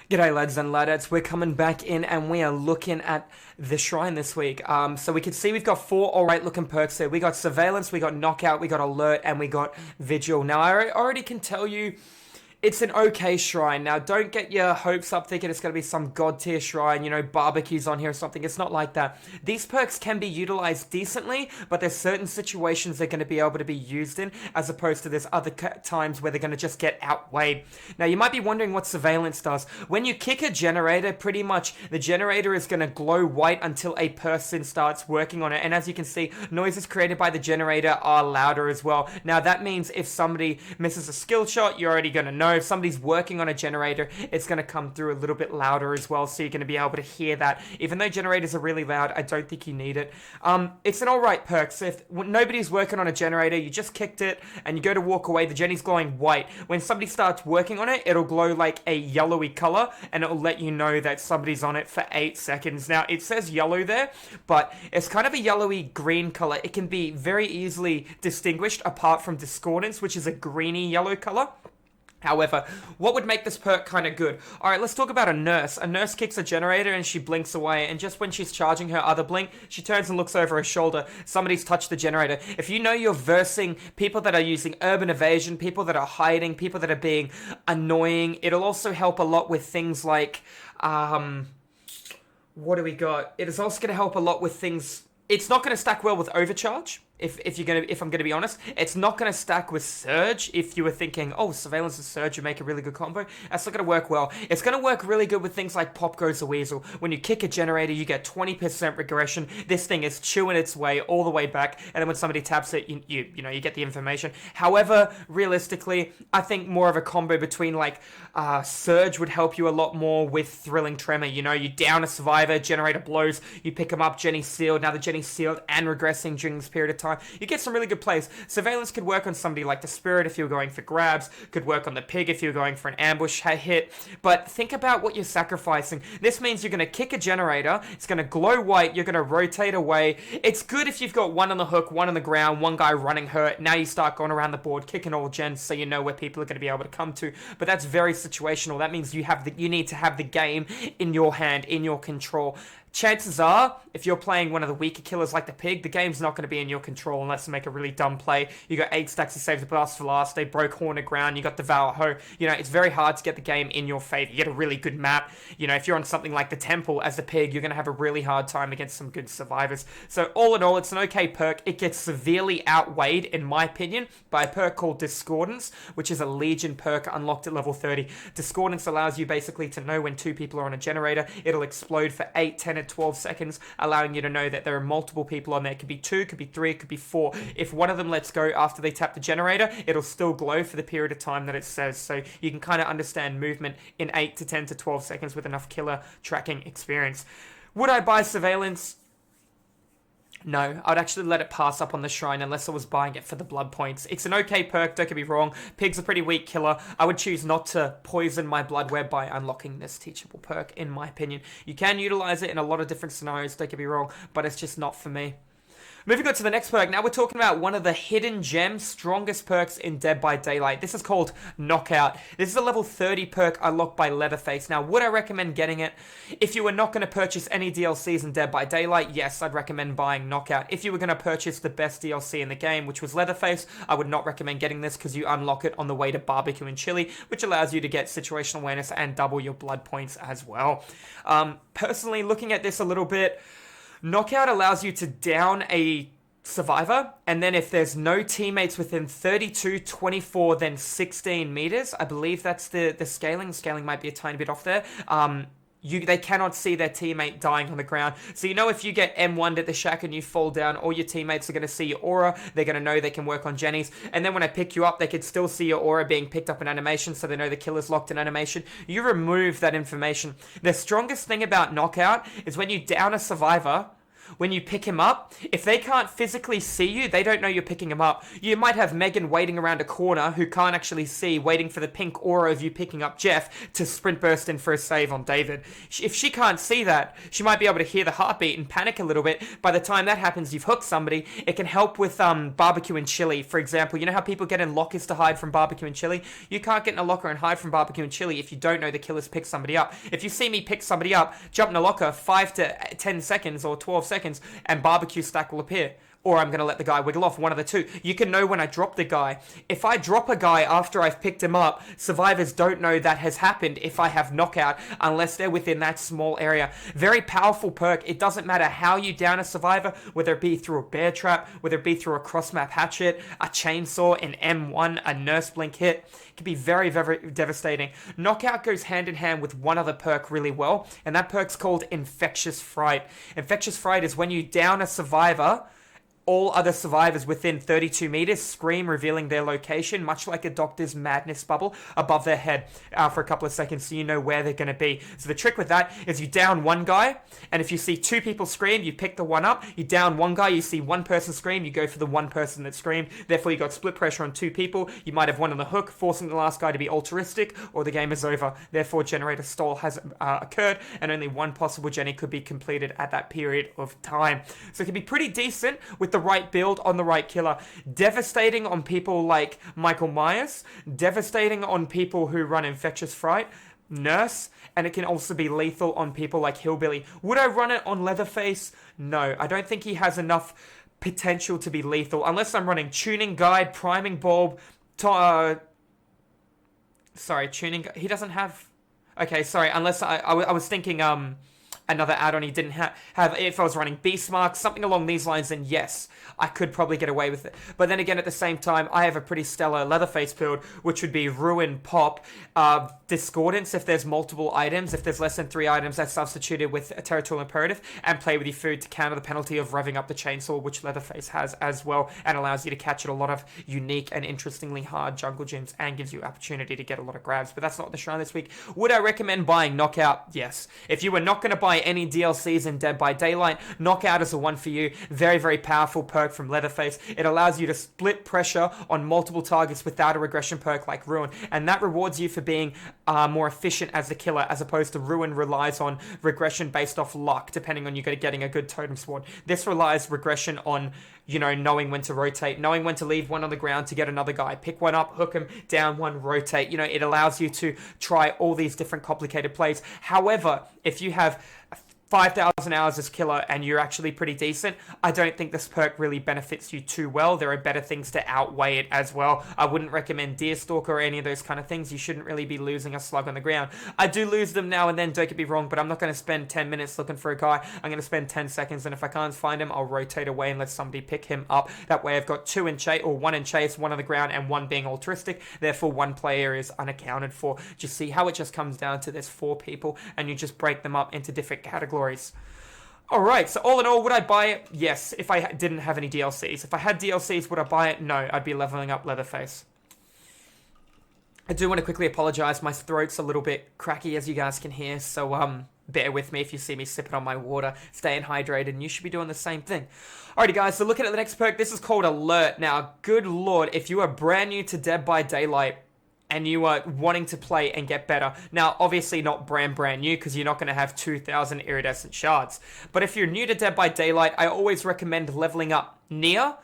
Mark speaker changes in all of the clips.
Speaker 1: G'day lads and ladettes, we're coming back in and we are looking at the shrine this week. So we can see we've got 4 alright looking perks there. We got Surveillance, we got Knockout, we got Alert, and we got Vigil. Now I already can tell you it's an okay shrine. Now, don't get your hopes up thinking it's going to be some god tier shrine, barbecues on here or something. It's not like that. These perks can be utilized decently, but there's certain situations they're going to be able to be used in, as opposed to there's other times where they're going to just get outweighed. Now, you might be wondering what Surveillance does. When you kick a generator, pretty much the generator is going to glow white until a person starts working on it. And as you can see, noises created by the generator are louder as well. Now, that means if somebody misses a skill shot, you're already going to know. If somebody's working on a generator, it's going to come through a little bit louder as well, so you're going to be able to hear that. Even though generators are really loud, I don't think you need it. It's an alright perk, so if nobody's working on a generator, you just kicked it, and you go to walk away, the Jenny's glowing white. When somebody starts working on it, it'll glow like a yellowy color, and it'll let you know that somebody's on it for 8 seconds. Now, it says yellow there, but it's kind of a yellowy green color. It can be very easily distinguished apart from Discordance, which is a greeny yellow color. However, what would make this perk kind of good? Alright, let's talk about a nurse. A nurse kicks a generator and she blinks away, and just when she's charging her other blink, she turns and looks over her shoulder. Somebody's touched the generator. If you know you're versing people that are using urban evasion, people that are hiding, people that are being annoying, it'll also help a lot with things like, what do we got? It is also going to help a lot with things. It's not going to stack well with Overcharge. If I'm gonna be honest, it's not gonna stack with Surge. If you were thinking, oh, Surveillance and Surge would make a really good combo, that's not gonna work well. It's gonna work really good with things like Pop Goes the Weasel. When you kick a generator, you get 20% regression. This thing is chewing its way all the way back, and then when somebody taps it, you get the information. However, realistically, I think more of a combo between like Surge would help you a lot more with Thrilling Tremor. You down a survivor, generator blows, you pick them up, Jenny's sealed. Now the Jenny's sealed and regressing during this period of time. You get some really good plays. Surveillance could work on somebody like the Spirit if you're going for grabs, could work on the Pig if you're going for an ambush hit, but think about what you're sacrificing. This means you're going to kick a generator, it's going to glow white, you're going to rotate away. It's good if you've got one on the hook, one on the ground, one guy running hurt. Now you start going around the board, kicking all gens so you know where people are going to be able to come to, but that's very situational. That means you need to have the game in your hand, in your control. Chances are, if you're playing one of the weaker killers like the Pig, the game's not going to be in your control unless you make a really dumb play. You got 8 stacks to save the blast for last, they broke Horn of Ground, you got Devour Ho. It's very hard to get the game in your favor. You get a really good map. If you're on something like the Temple as the Pig, you're going to have a really hard time against some good survivors. So all in all, it's an okay perk. It gets severely outweighed, in my opinion, by a perk called Discordance, which is a Legion perk unlocked at level 30. Discordance allows you basically to know when 2 people are on a generator. It'll explode for 8, 10, and 12 seconds, allowing you to know that there are multiple people on there. It could be 2, could be 3, could be 4. If one of them lets go after they tap the generator, it'll still glow for the period of time that it says. So you can kind of understand movement in 8 to 10 to 12 seconds with enough killer tracking experience. Would I buy Surveillance? No, I'd actually let it pass up on the shrine unless I was buying it for the blood points. It's an okay perk, don't get me wrong. Pig's a pretty weak killer. I would choose not to poison my blood web by unlocking this teachable perk, in my opinion. You can utilize it in a lot of different scenarios, don't get me wrong, but it's just not for me. Moving on to the next perk, now we're talking about one of the hidden gems, strongest perks in Dead by Daylight. This is called Knockout. This is a level 30 perk unlocked by Leatherface. Now, would I recommend getting it? If you were not going to purchase any DLCs in Dead by Daylight, yes, I'd recommend buying Knockout. If you were going to purchase the best DLC in the game, which was Leatherface, I would not recommend getting this because you unlock it on the way to Barbecue and Chili, which allows you to get situational awareness and double your blood points as well. Personally, looking at this a little bit, Knockout allows you to down a survivor, and then if there's no teammates within 32, 24, then 16 meters, I believe that's the scaling. Scaling might be a tiny bit off there. They cannot see their teammate dying on the ground. So if you get M1'd at the shack and you fall down, all your teammates are going to see your aura. They're going to know they can work on Jennies. And then when I pick you up, they could still see your aura being picked up in animation, so they know the killer's locked in animation. You remove that information. The strongest thing about Knockout is when you down a survivor, when you pick him up, if they can't physically see you, they don't know you're picking him up. You might have Megan waiting around a corner who can't actually see, waiting for the pink aura of you picking up Jeff to sprint burst in for a save on David. If she can't see that, she might be able to hear the heartbeat and panic a little bit. By the time that happens, you've hooked somebody. It can help with barbecue and chili, for example. You know how people get in lockers to hide from barbecue and chili? You can't get in a locker and hide from barbecue and chili if you don't know the killer's picked somebody up. If you see me pick somebody up, jump in a locker 5 to 10 seconds or 12 seconds, and barbecue stack will appear. Or I'm going to let the guy wiggle off, one of the two. You can know when I drop the guy. If I drop a guy after I've picked him up, survivors don't know that has happened if I have knockout, unless they're within that small area. Very powerful perk. It doesn't matter how you down a survivor, whether it be through a bear trap, whether it be through a cross-map hatchet, a chainsaw, an M1, a nurse blink hit. It can be very, very devastating. Knockout goes hand in hand with one other perk really well, and that perk's called Infectious Fright. Infectious Fright is when you down a survivor, all other survivors within 32 meters scream, revealing their location, much like a doctor's madness bubble above their head for a couple of seconds, so you know where they're going to be. So the trick with that is you down one guy, and if you see two people scream, you pick the one up. You down one guy, you see one person scream, you go for the one person that screamed. Therefore, you got split pressure on two people. You might have one on the hook, forcing the last guy to be altruistic, or the game is over. Therefore, generator stall has occurred, and only one possible Jenny could be completed at that period of time. So it can be pretty decent with the right build on the right killer. Devastating on people like Michael Myers, devastating on people who run Infectious Fright, Nurse, and it can also be lethal on people like Hillbilly. Would I run it on Leatherface? No, I don't think he has enough potential to be lethal, unless I'm running Tuning Guide, Priming Bulb, Tuning... He doesn't have... Okay, sorry, unless I was thinking, another add-on he didn't have. If I was running Beast Mark, something along these lines, then yes, I could probably get away with it. But then again, at the same time, I have a pretty stellar Leatherface build, which would be Ruin, Pop, Discordance if there's multiple items. If there's less than 3 items, that's substituted with a Territorial Imperative, and Play With Your Food to counter the penalty of revving up the chainsaw, which Leatherface has as well, and allows you to catch at a lot of unique and interestingly hard jungle gyms, and gives you opportunity to get a lot of grabs. But that's not the shrine this week. Would I recommend buying Knockout? Yes. If you were not going to buy any DLCs in Dead by Daylight, Knockout is the one for you. Very, very powerful perk from Leatherface. It allows you to split pressure on multiple targets without a regression perk like Ruin, and that rewards you for being more efficient as the killer, as opposed to Ruin relies on regression based off luck, depending on you getting a good totem spawn. This relies regression on, you know, knowing when to rotate, knowing when to leave one on the ground to get another guy, pick one up, hook him, down one, rotate. You know, it allows you to try all these different complicated plays. However, if you have 5,000 hours as killer and you're actually pretty decent, I don't think this perk really benefits you too well. There are better things to outweigh it as well. I wouldn't recommend Deerstalker or any of those kind of things. You shouldn't really be losing a slug on the ground. I do lose them now and then, don't get me wrong, but I'm not going to spend 10 minutes looking for a guy. I'm going to spend 10 seconds, and if I can't find him, I'll rotate away and let somebody pick him up. That way I've got 2 in chase, or 1 in chase, 1 on the ground, and 1 being altruistic. Therefore, 1 player is unaccounted for. Just see how it just comes down to there's 4 people, and you just break them up into different categories. Alright, so all in all, would I buy it? Yes, if I didn't have any DLCs. If I had DLCs, would I buy it? No, I'd be leveling up Leatherface. I do want to quickly apologize. My throat's a little bit cracky, as you guys can hear, so bear with me if you see me sipping on my water, staying hydrated, and you should be doing the same thing. Alrighty guys, so looking at the next perk, this is called Alert. Now, good lord, if you are brand new to Dead by Daylight, and you are wanting to play and get better. Now, obviously not brand new, because you're not going to have 2,000 iridescent shards. But if you're new to Dead by Daylight, I always recommend leveling up Nia,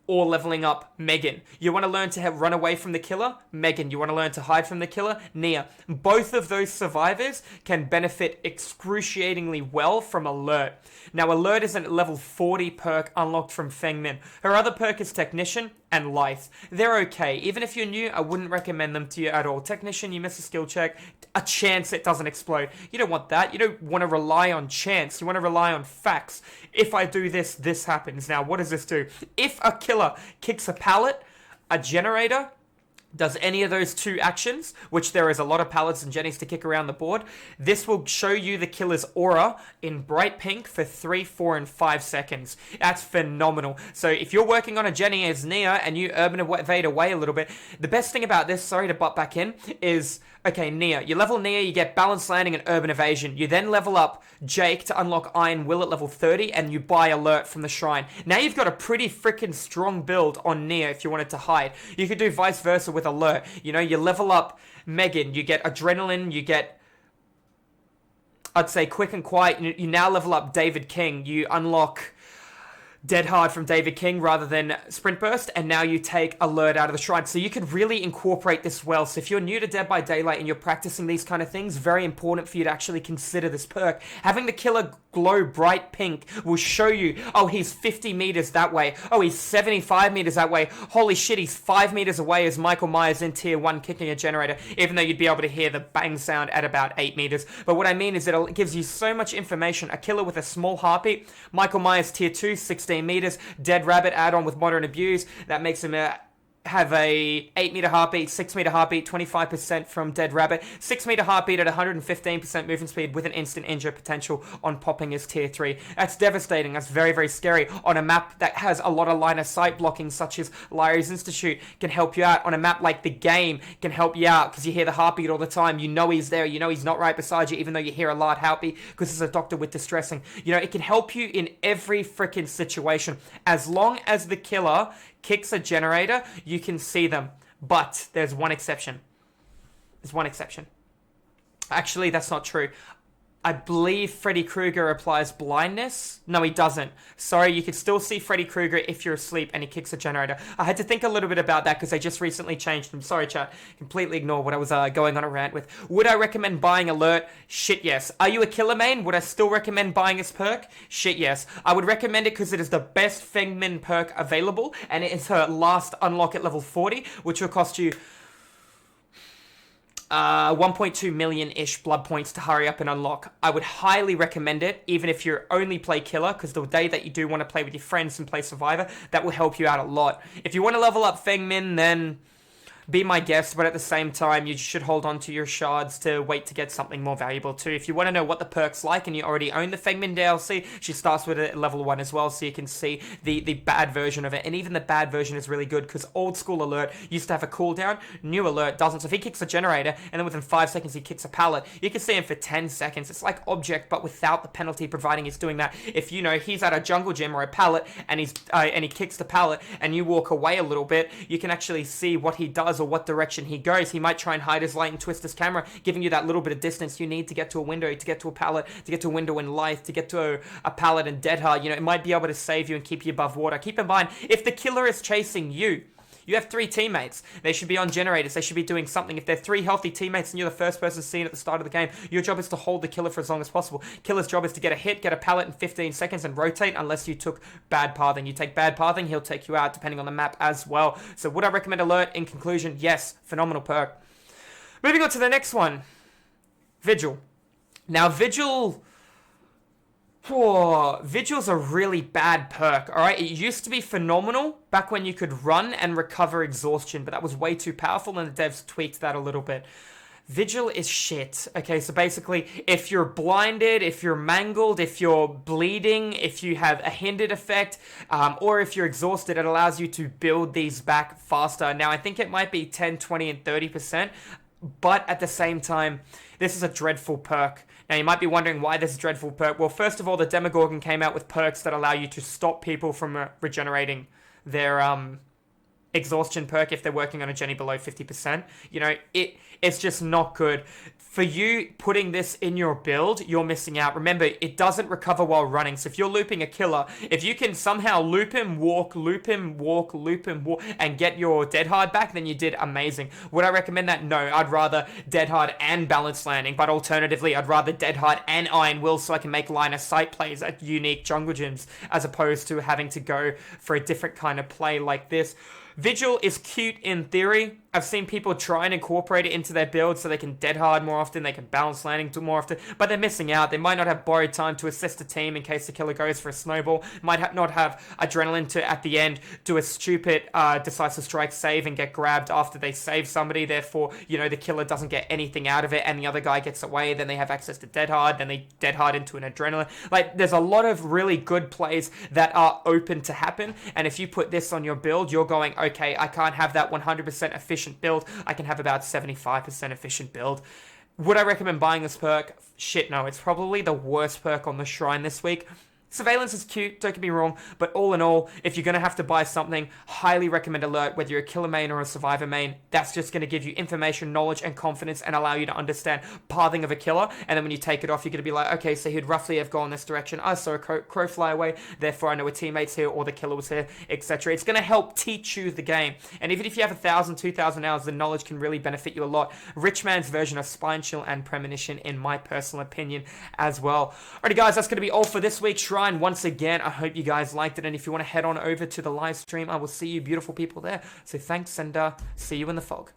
Speaker 1: or leveling up Megan. You want to learn to run away from the killer? Megan. You want to learn to hide from the killer? Nia. Both of those survivors can benefit excruciatingly well from Alert. Now, Alert is a level 40 perk unlocked from Feng Min. Her other perk is Technician and Lithe. They're okay. Even if you're new, I wouldn't recommend them to you at all. Technician, you miss a skill check, a chance it doesn't explode. You don't want that. You don't want to rely on chance. You want to rely on facts. If I do this, this happens. Now, what does this do? If a killer kicks a pallet, a generator, does any of those 2 actions, which there is a lot of pallets and jennies to kick around the board, this will show you the killer's aura in bright pink for 3, 4, and 5 seconds. That's phenomenal. So if you're working on a Jenny as Nia and you urban evade away a little bit, the best thing about this, sorry to butt back in, is, Okay, Nia. You level Nia, you get Balanced Landing and Urban Evasion. You then level up Jake to unlock Iron Will at level 30, and you buy Alert from the shrine. Now you've got a pretty freaking strong build on Nia if you wanted to hide. You could do vice versa with Alert. You know, you level up Megan, you get Adrenaline, you get, I'd say, Quick and Quiet. You now level up David King. You unlock Dead Hard from David King rather than Sprint Burst, and now you take Alert out of the shrine. So you could really incorporate this well. So if you're new to Dead by Daylight and you're practicing these kind of things, very important for you to actually consider this perk. Having the killer glow bright pink will show you, oh, he's 50 meters that way. Oh, he's 75 meters that way. Holy shit, he's 5 meters away as Michael Myers in tier 1 kicking a generator, even though you'd be able to hear the bang sound at about 8 meters. But what I mean is that it gives you so much information. A killer with a small heartbeat, Michael Myers tier 2, 16 meters, Dead Rabbit add-on with Modern Abuse, that makes him have a 8 meter heartbeat, 6 meter heartbeat, 25% from Dead Rabbit, 6 meter heartbeat at 115% movement speed with an instant injure potential on popping his tier 3. That's devastating. That's very, very scary. On a map that has a lot of line of sight blocking, such as Larry's Institute, can help you out. On a map like The Game, can help you out because you hear the heartbeat all the time. You know he's there. You know he's not right beside you, even though you hear a loud heartbeat because it's a doctor with distressing. You know, it can help you in every freaking situation. As long as the killer kicks a generator, you can see them. But there's one exception. There's one exception. Actually, that's not true. I believe Freddy Krueger applies blindness. No, he doesn't. Sorry, you can still see Freddy Krueger if you're asleep and he kicks a generator. I had to think a little bit about that because they just recently changed them. Sorry, chat. Completely ignore what I was going on a rant with. Would I recommend buying Alert? Shit, yes. Are you a killer main? Would I still recommend buying this perk? Shit, yes. I would recommend it because it is the best Fengmin perk available, and it is her last unlock at level 40, which will cost you 1.2 million-ish blood points to hurry up and unlock. I would highly recommend it, even if you only play killer, because the day that you do want to play with your friends and play survivor, that will help you out a lot. If you want to level up Feng Min, then be my guest, but at the same time, you should hold on to your shards to wait to get something more valuable too. If you want to know what the perk's like and you already own the Fengmin DLC, she starts with it at level 1 as well, so you can see the bad version of it. And even the bad version is really good, because old school Alert used to have a cooldown, new Alert doesn't. So if he kicks a generator, and then within 5 seconds he kicks a pallet, you can see him for 10 seconds. It's like Object, but without the penalty, providing he's doing that. If you know he's at a jungle gym or a pallet, and he kicks the pallet, and you walk away a little bit, you can actually see what he does or what direction he goes. He might try and hide his light and twist his camera, giving you that little bit of distance you need to get to a window, to get to a pallet, to get to a window in life, to get to a pallet in Dead Hard. You know, it might be able to save you and keep you above water. Keep in mind, if the killer is chasing you, you have 3 teammates. They should be on generators. They should be doing something. If they're 3 healthy teammates and you're the first person seen at the start of the game, your job is to hold the killer for as long as possible. Killer's job is to get a hit, get a pallet in 15 seconds, and rotate unless you took bad pathing. You take bad pathing, he'll take you out depending on the map as well. So would I recommend Alert? In conclusion, yes. Phenomenal perk. Moving on to the next one. Vigil. Now, Vigil's a really bad perk, alright? It used to be phenomenal back when you could run and recover exhaustion, but that was way too powerful and the devs tweaked that a little bit. Vigil is shit. Okay, so basically, if you're blinded, if you're mangled, if you're bleeding, if you have a hindered effect, or if you're exhausted, it allows you to build these back faster. Now, I think it might be 10, 20, and 30%, but at the same time, this is a dreadful perk. Now, you might be wondering why this is a dreadful perk. Well, first of all, the Demogorgon came out with perks that allow you to stop people from regenerating their exhaustion perk if they're working on a Jenny below 50%. You know, it's just not good. For you putting this in your build, you're missing out. Remember, it doesn't recover while running. So if you're looping a killer, if you can somehow loop him, walk, and get your Dead Hard back, then you did amazing. Would I recommend that? No, I'd rather Dead Hard and Balanced Landing. But alternatively, I'd rather Dead Hard and Iron Will so I can make line of sight plays at unique jungle gyms, as opposed to having to go for a different kind of play like this. Vigil is cute in theory. I've seen people try and incorporate it into their build so they can Dead Hard more often, they can Balance Landing more often, but they're missing out. They might not have borrowed time to assist the team in case the killer goes for a snowball, might not have adrenaline to, at the end, do a stupid decisive strike save and get grabbed after they save somebody. Therefore, you know, the killer doesn't get anything out of it and the other guy gets away, then they have access to Dead Hard, then they Dead Hard into an adrenaline. Like, there's a lot of really good plays that are open to happen, and if you put this on your build, you're going, okay, I can't have that 100% efficient build. I can have about 75% efficient build. Would I recommend buying this perk? Shit, no. It's probably the worst perk on the shrine this week. Surveillance is cute, don't get me wrong, but all in all, if you're going to have to buy something, highly recommend Alert, whether you're a killer main or a survivor main. That's just going to give you information, knowledge, and confidence and allow you to understand pathing of a killer. And then when you take it off, you're going to be like, okay, so he'd roughly have gone this direction. I saw a crow fly away, therefore I know a teammate's here or the killer was here, etc. It's going to help teach you the game. And even if you have 1,000, 2,000 hours, the knowledge can really benefit you a lot. Rich man's version of Spine Chill and Premonition, in my personal opinion, as well. Alrighty, guys, that's going to be all for this week's Shrine. Once again, I hope you guys liked it, and if you want to head on over to the live stream, I will see you beautiful people there. So thanks, and see you in the fog.